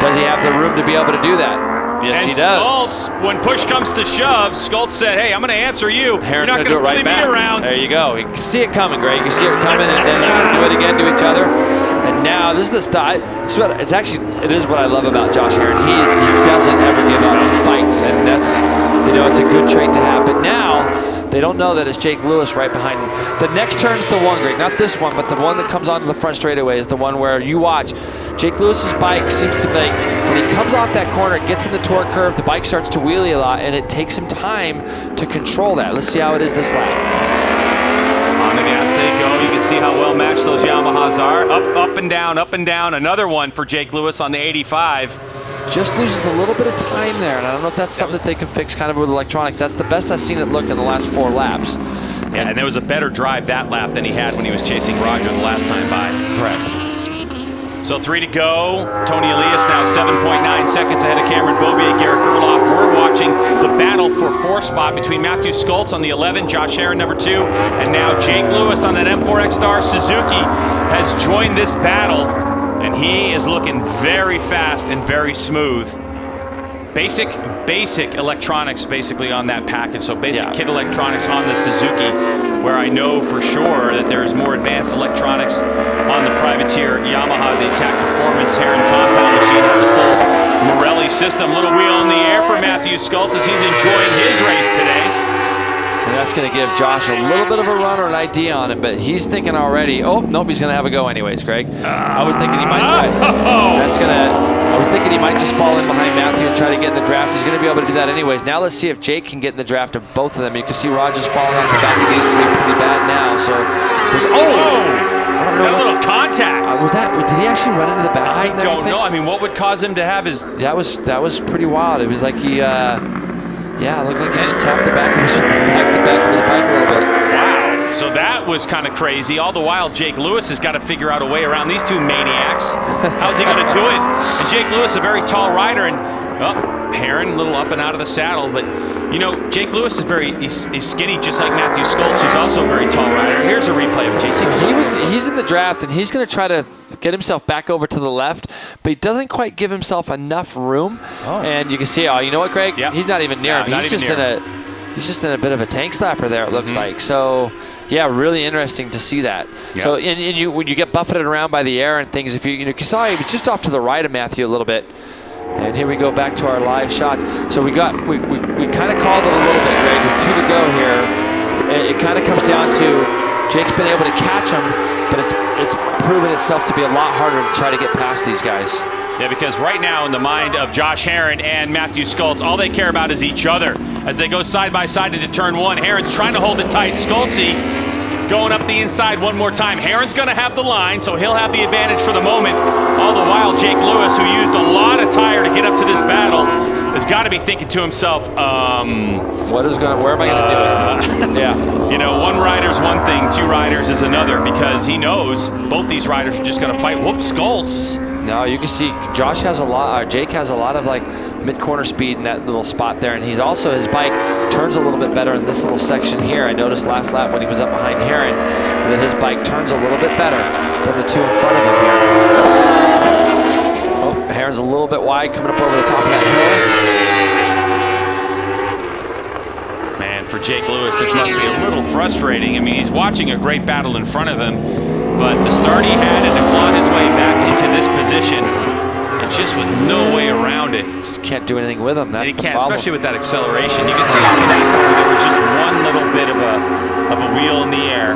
Does he have the room to be able to do that? Yes, and he does. Skoltz, when push comes to shove, Skoltz said, hey, I'm going to answer you. Herron's You're not going to right bully me around. There you go. You can see it coming, Greg. You can see it coming, and then they're going to do it again to each other. And now this is the style. It is what I love about Josh Herron. He doesn't ever give up in fights, and that's, it's a good trait to have. But now They don't know that it's Jake Lewis right behind him. The next turn's the one, Greg, not this one, but the one that comes onto the front straightaway is the one where you watch. Jake Lewis's bike seems to be, when he comes off that corner, it gets in the torque curve, the bike starts to wheelie a lot, and it takes him time to control that. Let's see how it is this lap. On the gas they go. You can see how well matched those Yamahas are. Up and down, up and down. Another one for Jake Lewis on the 85. Just loses a little bit of time there, and I don't know if that's something that they can fix kind of with electronics. That's the best I've seen it look in the last 4 laps. Yeah, and there was a better drive that lap than he had when he was chasing Roger the last time by. Correct. So 3 to go. Tony Elias now 7.9 seconds ahead of Cameron Beaubier, Garrett Gerloff. We're watching the battle for 4th spot between Matthew Schultz on the 11, Josh Herron number 2, and now Jake Lewis on that M4X Star Suzuki has joined this battle, and he is looking very fast and very smooth. Basic electronics basically on that package. So basic kit electronics on the Suzuki, where I know for sure that there is more advanced electronics on the privateer Yamaha, the Attack Performance Heron compound machine has a full Morelli system. Little wheel in the air for Matthew Schultz as he's enjoying his race today. And that's going to give Josh a little bit of a run or an idea on him, but he's thinking already, oh, nope, he's going to have a go anyways, Greg. I was thinking he might try. I was thinking he might just fall in behind Matthew and try to get in the draft. He's going to be able to do that anyways. Now let's see if Jake can get in the draft of both of them. You can see Roger's falling off the back of these 3 pretty bad now. So there's, I don't know. That little contact. Did he actually run into the back? I don't know. I mean, what would cause him to have his... That was pretty wild. It was like he... yeah, it looked like he just tapped the back of his bike a little bit. Wow. So that was kind of crazy. All the while, Jake Lewis has got to figure out a way around these 2 maniacs. How's he going to do it? And Jake Lewis, a very tall rider, and Herron, a little up and out of the saddle. But, you know, Jake Lewis is he's skinny, just like Matthew Schultz, who's also a very tall rider. Here's a replay of Jake. So he's in the draft, and he's going to try to get himself back over to the left, but he doesn't quite give himself enough room. And you can see, you know what, Greg? Yep. He's not even near him. He's just in a bit of a tank slapper there, it looks like. So, yeah, really interesting to see that. Yep. So, when you get buffeted around by the air and things, if you saw he was just off to the right of Matthew a little bit. And here we go back to our live shots. So we kind of called it a little bit, Greg, with 2 to go here. It kind of comes down to Jake's been able to catch him, but it's proven itself to be a lot harder to try to get past these guys. Yeah, because right now in the mind of Josh Herron and Matthew Schultz, all they care about is each other. As they go side by side into turn 1, Herron's trying to hold it tight. Schultzy going up the inside one more time. Herron's going to have the line, so he'll have the advantage for the moment. All the while, Jake Lewis, who used a lot of tire to get up to this battle, has got to be thinking to himself, where am I going to do it? Yeah. You know, 1 rider's one thing, 2 riders is another, because he knows both these riders are just going to fight. Whoops, Schultz. No, you can see Jake has a lot of like mid-corner speed in that little spot there, and his bike turns a little bit better in this little section here. I noticed last lap when he was up behind Herron that his bike turns a little bit better than the 2 in front of him here. Oh, Herron's a little bit wide coming up over the top of that hill. Man, for Jake Lewis, this must be a little frustrating. I mean, he's watching a great battle in front of him, but the start he had and to claw his way back into this position, and just with no way around it. Just can't do anything with him. That's he the can't, problem. especially with that acceleration. You can see after that corner, there was just one little bit of a wheel in the air.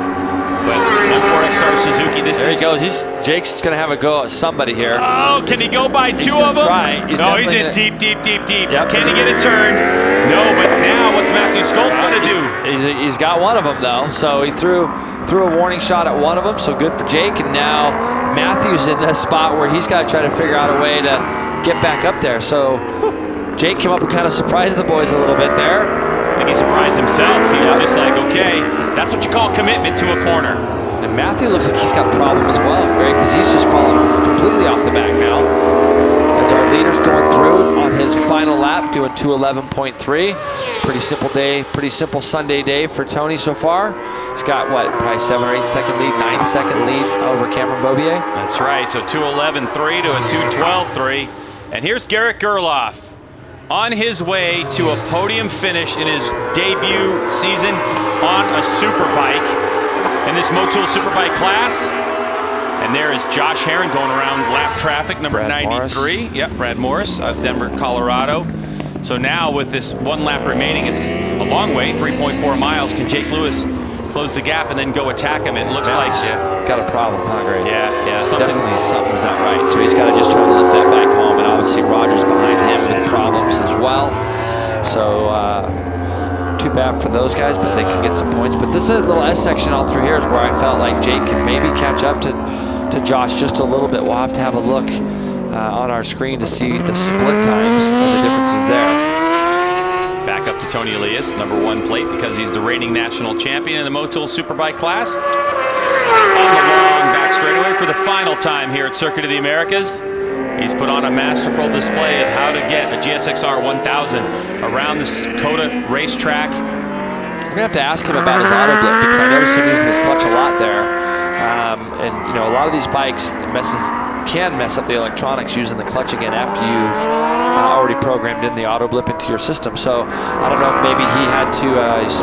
But M4X Star Suzuki, there he goes. Jake's going to have a go at somebody here. Oh, can he go by 2 of them? Try. He's in deep. Yep. Can he get it turned? No, but now what's Matthew Schultz going to do? He's got one of them, though. So he threw a warning shot at one of them, so good for Jake. And now Matthew's in the spot where he's got to try to figure out a way to get back up there. So Jake came up and kind of surprised the boys a little bit there. I think he surprised himself. He was just like, okay, that's what you call commitment to a corner. And Matthew looks like he's got a problem as well, Greg, because he's just falling completely off the back now. As our leader's going through on his final lap, doing 2:11.3. Pretty simple day, pretty simple Sunday day for Tony so far. He's got, probably 7 or 8 second lead, 9 second lead over Cameron Beaubier. That's right, so 2:11.3 to a 2:12.3. And here's Garrett Gerloff on his way to a podium finish in his debut season on a Superbike in this Motul Superbike class. And there is Josh Herron going around lap traffic, number Brad 93. Morris. Yep, Brad Morris, Denver, Colorado. So now with this 1 lap remaining, it's a long way, 3.4 miles. Can Jake Lewis close the gap and then go attack him? It looks like got a problem, huh, Greg? Yeah. Definitely something's not right. So he's got to just try to lift that bike home, and obviously Rogers behind him with problems as well. So too bad for those guys, but they can get some points. But this is a little S section all through here is where I felt like Jake can maybe catch up to Josh just a little bit. We'll have to have a look on our screen to see the split times and the differences there. Back up to Tony Elias, #1 plate, because he's the reigning national champion in the Motul Superbike class. On the long back straightaway for the final time here at Circuit of the Americas. He's put on a masterful display of how to get a GSXR 1000 around this COTA racetrack. We're gonna have to ask him about his auto blip because I noticed him using his clutch a lot there. And you know, a lot of these bikes can mess up the electronics using the clutch again after you've already programmed in the auto blip into your system. So I don't know if maybe he had to,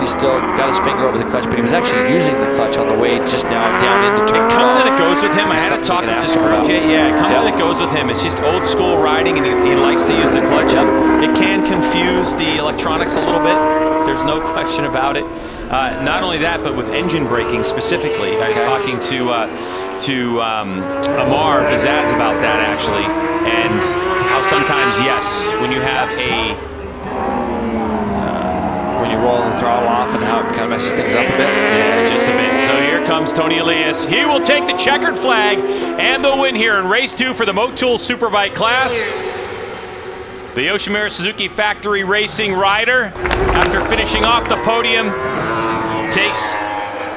he still got his finger over the clutch, but he was actually using the clutch on the way just now down into turn 12. It comes and it goes with him. I had to talk to this crew. Yeah, it comes and it goes with him. It's just old school riding, and he likes to use the clutch. It can confuse the electronics a little bit. There's no question about it. Not only that, but with engine braking specifically. I was talking to Amar Bazaz about that actually, and how sometimes, yes, when you have when you roll the throttle off and how it kind of messes things up a bit. Yeah, just a bit. So here comes Tony Elias. He will take the checkered flag and the win here in race 2 for the Motul Superbike class. The Yoshimura Suzuki Factory Racing rider, after finishing off the podium, takes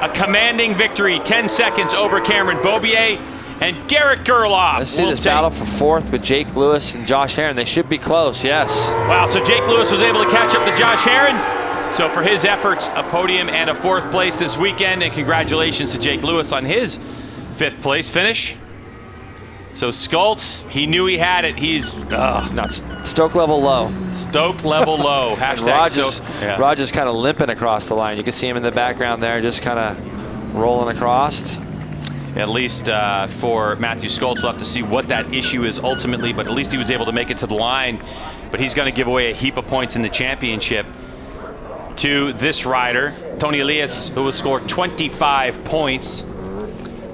a commanding victory, 10 seconds over Cameron Beaubier and Garrett Gerloff. Let's see this battle for 4th with Jake Lewis and Josh Herron. They should be close, yes. Wow, so Jake Lewis was able to catch up to Josh Herron. So for his efforts, a podium and a 4th place this weekend, and congratulations to Jake Lewis on his 5th place finish. So Skultz, he knew he had it. He's not Stoke level low. Stoke level low. Hashtag Rogers kind of limping across the line. You can see him in the background there, just kind of rolling across. At least for Matthew Skultz, we'll have to see what that issue is ultimately, but at least he was able to make it to the line. But he's going to give away a heap of points in the championship to this rider, Tony Elias, who will score 25 points.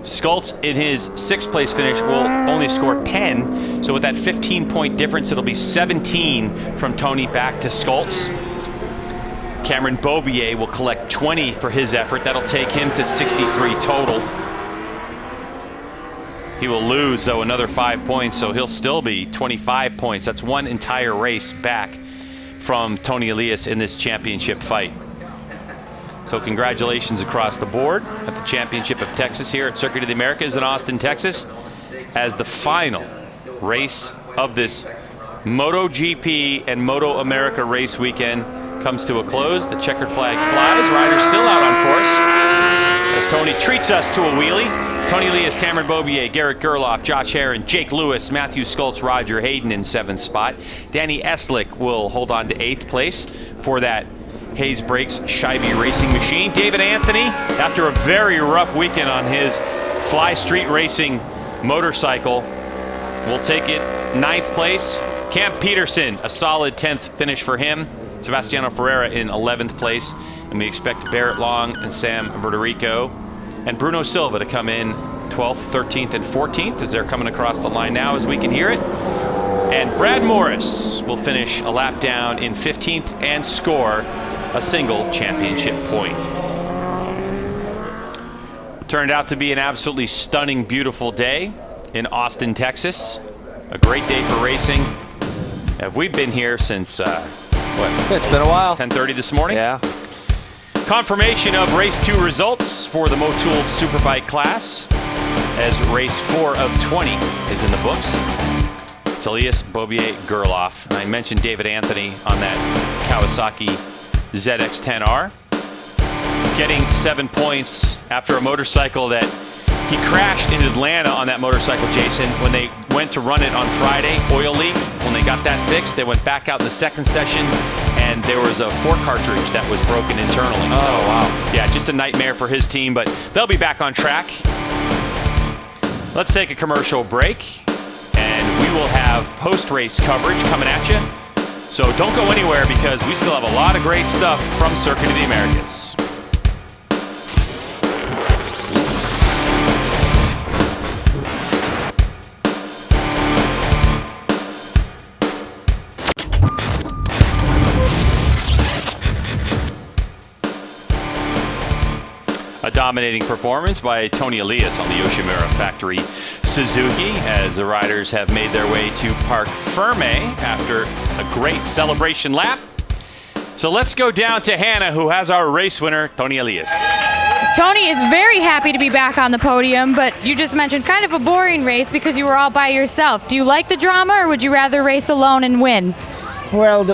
Skultz, in his 6th place finish, will only score 10. So with that 15-point difference, it'll be 17 from Tony back to Skultz. Cameron Beaubier will collect 20 for his effort. That'll take him to 63 total. He will lose, though, another 5 points, so he'll still be 25 points. That's one entire race back from Tony Elias in this championship fight. So congratulations across the board at the Championship of Texas here at Circuit of the Americas in Austin, Texas, as the final race of this MotoGP and MotoAmerica race weekend comes to a close. The checkered flag flies. Riders still out on course as Tony treats us to a wheelie. Tony Elias, Cameron Beaubier, Garrett Gerloff, Josh Herron, Jake Lewis, Matthew Skultz, Roger Hayden in 7th spot. Danny Eslick will hold on to 8th place for that Hayes Brakes Scheibe Racing machine. David Anthony, after a very rough weekend on his Fly Street Racing motorcycle, will take it 9th place. Camp Peterson, a solid 10th finish for him. Sebastiano Ferreira in 11th place. And we expect Barrett Long and Sam Verderico and Bruno Silva to come in 12th, 13th, and 14th as they're coming across the line now as we can hear it. And Brad Morris will finish a lap down in 15th and score a single championship point. Turned out to be an absolutely stunning, beautiful day in Austin, Texas. A great day for racing. We've been here since, It's been a while. 10:30 this morning? Yeah. Confirmation of race 2 results for the Motul Superbike class as race 4 of 20 is in the books. Elias, Beaubier, Gerloff. I mentioned David Anthony on that Kawasaki ZX-10R, getting 7 points after a motorcycle that he crashed in Atlanta on that motorcycle, Jason, when they went to run it on Friday, oil leak. When they got that fixed, they went back out in the 2nd session, and there was a fork cartridge that was broken internally. Oh, so, wow. Yeah, just a nightmare for his team, but they'll be back on track. Let's take a commercial break, and we will have post-race coverage coming at you So don't go anywhere because we still have a lot of great stuff from Circuit of the Americas. A dominating performance by Tony Elias on the Yoshimura Factory Suzuki as the riders have made their way to Parc Ferme after a great celebration lap. So let's go down to Hannah, who has our race winner, Tony Elias. Tony is very happy to be back on the podium, but you just mentioned kind of a boring race because you were all by yourself. Do you like the drama, or would you rather race alone and win? Well,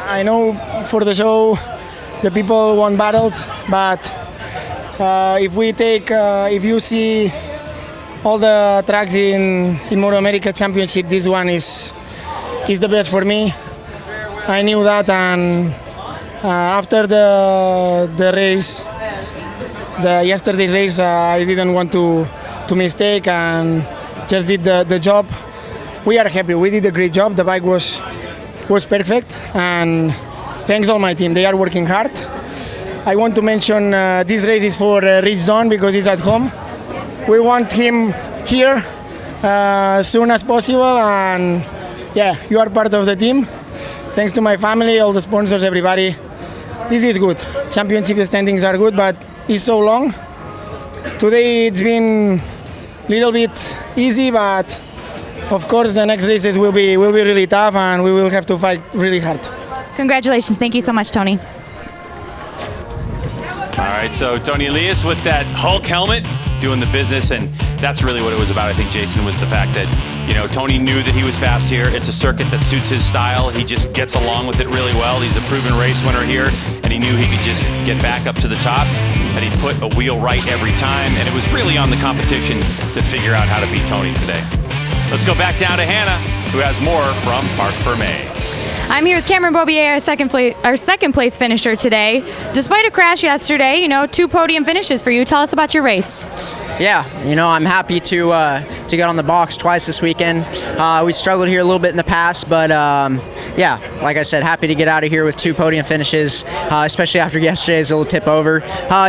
I know for the show the people won battles, but if you see all the tracks in MotoAmerica Championship, this one is the best for me. I knew that, and after the race, yesterday's race, I didn't want to mistake and just did the job. We are happy. We did a great job. The bike was perfect, and thanks all my team. They are working hard. I want to mention this race is for Rich Don because he's at home. We want him here as soon as possible, and yeah, you are part of the team. Thanks to my family, all the sponsors, everybody. This is good. Championship standings are good, but it's so long. Today it's been a little bit easy, but of course the next races will be really tough, and we will have to fight really hard. Congratulations. Thank you so much, Tony. All right, so Tony Elias with that Hulk helmet doing the business, and that's really what it was about, I think, Jason, was the fact that, you know, Tony knew that he was fast here. It's a circuit that suits his style. He just gets along with it really well. He's a proven race winner here, and he knew he could just get back up to the top, and he put a wheel right every time, and it was really on the competition to figure out how to beat Tony today. Let's go back down to Hannah, who has more from Parc Ferme. I'm here with Cameron Bobier, our second place finisher today. Despite a crash yesterday, you know, 2 podium finishes for you. Tell us about your race. Yeah, you know, I'm happy to get on the box twice this weekend. We struggled here a little bit in the past, but yeah, like I said, happy to get out of here with 2 podium finishes, especially after yesterday's little tip over.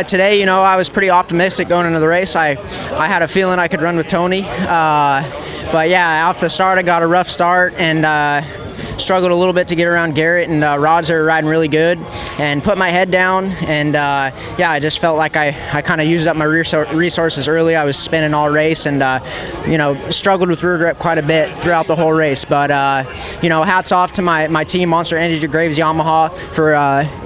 Today, you know, I was pretty optimistic going into the race. I had a feeling I could run with Tony, but yeah, off the start I got a rough start and struggled a little bit to get around Garrett and Roger riding really good, and put my head down, and yeah, I just felt like I kind of used up my resources early. I was spinning all race, and you know, struggled with rear grip quite a bit throughout the whole race, but you know, hats off to my team, Monster Energy Graves Yamaha, for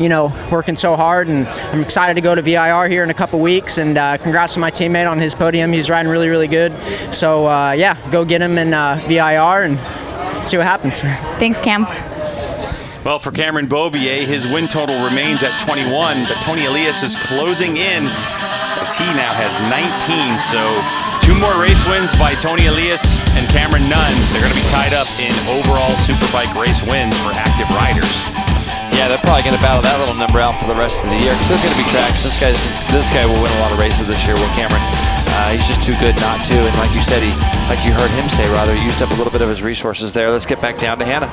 you know, working so hard, and I'm excited to go to VIR here in a couple weeks, and congrats to my teammate on his podium. He's riding really good, so yeah, go get him in VIR and see what happens. Thanks, Cam. Well, for Cameron Bobier, his win total remains at 21, but Tony Elias is closing in as he now has 19. So 2 more race wins by Tony Elias and Cameron Nunn. They're going to be tied up in overall Superbike race wins for active riders. Yeah, they're probably going to battle that little number out for the rest of the year because there's going to be tracks. This guy will win a lot of races this year. Well, Cameron, he's just too good not to. And like you said, like you heard him say, rather, used up a little bit of his resources there. Let's get back down to Hannah.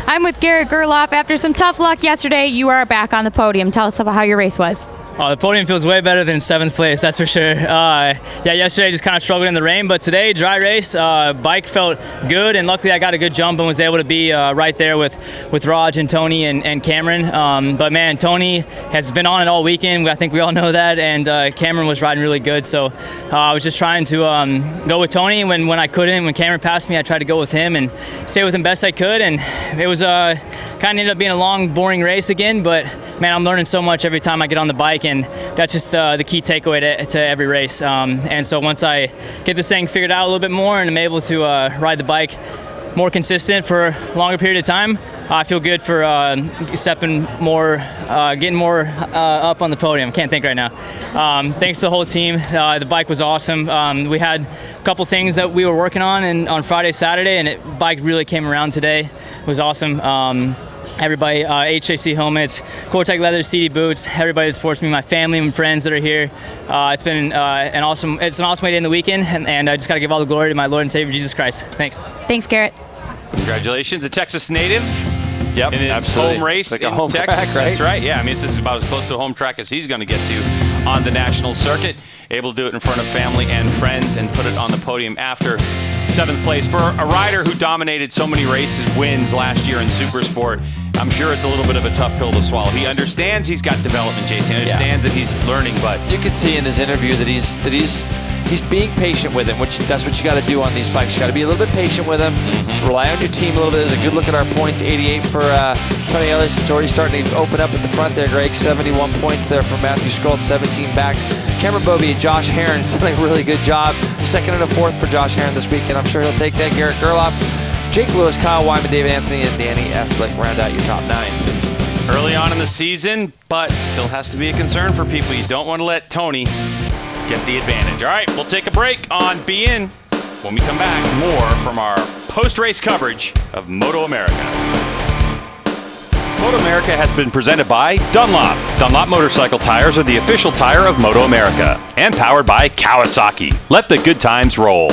I'm with Garrett Gerloff. After some tough luck yesterday, you are back on the podium. Tell us about how your race was. Oh, the podium feels way better than 7th place, that's for sure. Yeah, yesterday just kind of struggled in the rain, but today, dry race, bike felt good, and luckily I got a good jump and was able to be right there with Raj and Tony and Cameron. But man, Tony has been on it all weekend. I think we all know that, and Cameron was riding really good, so I was just trying to go with Tony when I couldn't. When Cameron passed me, I tried to go with him and stay with him best I could, and it was kind of ended up being a long, boring race again, but man, I'm learning so much every time I get on the bike, and that's just the key takeaway to every race. And so once I get this thing figured out a little bit more and I'm able to ride the bike more consistent for a longer period of time, I feel good for stepping more, getting more up on the podium. Can't think right now. Thanks to the whole team. The bike was awesome. We had a couple things that we were working on Friday, Saturday, and bike really came around today. It was awesome. Everybody, HJC helmets, Cortec leather, CD boots, everybody that supports me, my family and friends that are here. It's been an awesome way to end the weekend, and I just got to give all the glory to my Lord and Savior Jesus Christ. Thanks. Thanks, Garrett. Congratulations, a Texas native, Yep, in his absolutely. home race Like a in home Texas. track, right? That's right. Yeah, I mean, this is about as close to a home track as he's going to get to on the national circuit. Able to do it in front of family and friends and put it on the podium after 7th place. For a rider who dominated so many races, wins last year in Supersport, I'm sure it's a little bit of a tough pill to swallow. He understands he's got development, Jason. He understands that he's learning, but you can see in his interview that he's being patient with him, which that's what you got to do on these bikes. You got to be a little bit patient with him. Rely on your team a little bit. There's a good look at our points. 88 for Tony Ellis. It's already starting to open up at the front there, Greg. 71 points there for Matthew Scroll, 17 back. Cameron Bobby, Josh Herron's doing a really good job. 2nd and a 4th for Josh Herron this weekend. I'm sure he'll take that. Garrett Gerloff, Jake Lewis, Kyle Wyman, David Anthony, and Danny Eslick round out your top 9. early on in the season, but still has to be a concern for people. You don't want to let Tony get the advantage. All right, we'll take a break on Be In. When we come back, more from our post-race coverage of MotoAmerica. MotoAmerica has been presented by Dunlop. Dunlop motorcycle tires are the official tire of MotoAmerica and powered by Kawasaki. Let the good times roll.